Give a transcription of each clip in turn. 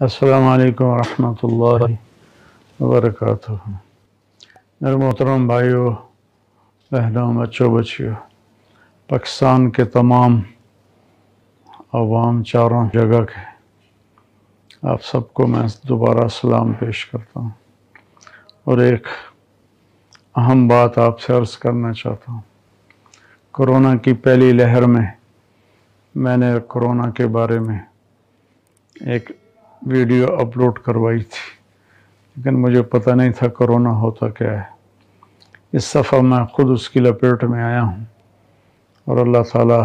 السلام علیکم ورحمۃ اللہ وبرکاتہ۔ میرے محترم بھائیوں، بہنوں، بچوں، بچیوں، پاکستان کے تمام عوام چاروں جگہ کے آپ سب کو میں دوبارہ سلام پیش کرتا ہوں اور ایک اہم بات آپ سے عرض کرنا چاہتا ہوں۔ کرونا کی پہلی لہر میں نے کرونا کے بارے میں ایک ویڈیو اپلوڈ کروائی تھی، لیکن مجھے پتہ نہیں تھا کرونا ہوتا کیا ہے۔ اس دفعہ میں خود اس کی لپیٹ میں آیا ہوں اور اللہ تعالیٰ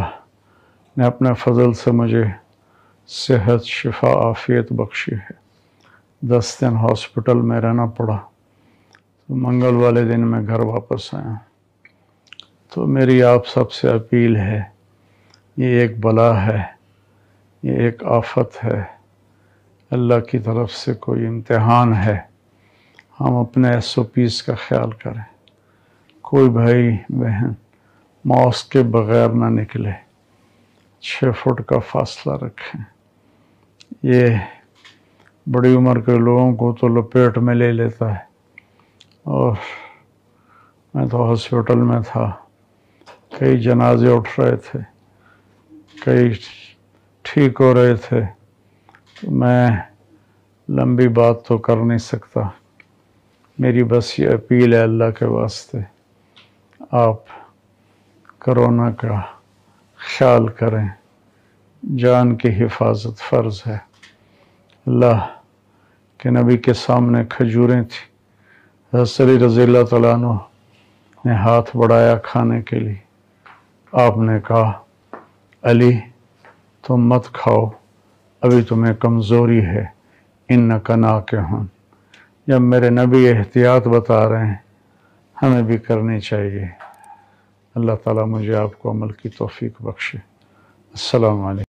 نے اپنے فضل سے مجھے صحت، شفا، عافیت بخشی ہے۔ 10 دن ہاسپٹل میں رہنا پڑا، تو منگل والے دن میں گھر واپس آیا ہوں۔ تو میری آپ سب سے اپیل ہے، یہ ایک بلا ہے، یہ ایک آفت ہے، اللہ کی طرف سے کوئی امتحان ہے۔ ہم اپنے SOPs کا خیال کریں، کوئی بھائی بہن ماسک کے بغیر نہ نکلے، 6 فٹ کا فاصلہ رکھیں۔ یہ بڑی عمر کے لوگوں کو تو لپیٹ میں لے لیتا ہے، اور میں تو ہاسپٹل میں تھا، کئی جنازے اٹھ رہے تھے، کئی ٹھیک ہو رہے تھے، تو میں لمبی بات تو کر نہیں سکتا۔ میری بس یہ اپیل ہے اللہ کے واسطے، آپ کرونا کا خیال کریں، جان کی حفاظت فرض ہے۔ اللہ کے نبی کے سامنے کھجوریں تھیں، حضرت علی رضی اللہ تعالیٰ عنہ نے ہاتھ بڑھایا کھانے کے لیے، آپ نے کہا علی تم مت کھاؤ، ابھی تمہیں کمزوری ہے، انک ناکحٌ۔ جب میرے نبی احتیاط بتا رہے ہیں، ہمیں بھی کرنی چاہیے۔ اللہ تعالیٰ مجھے آپ کو عمل کی توفیق بخشے۔ السلام علیکم۔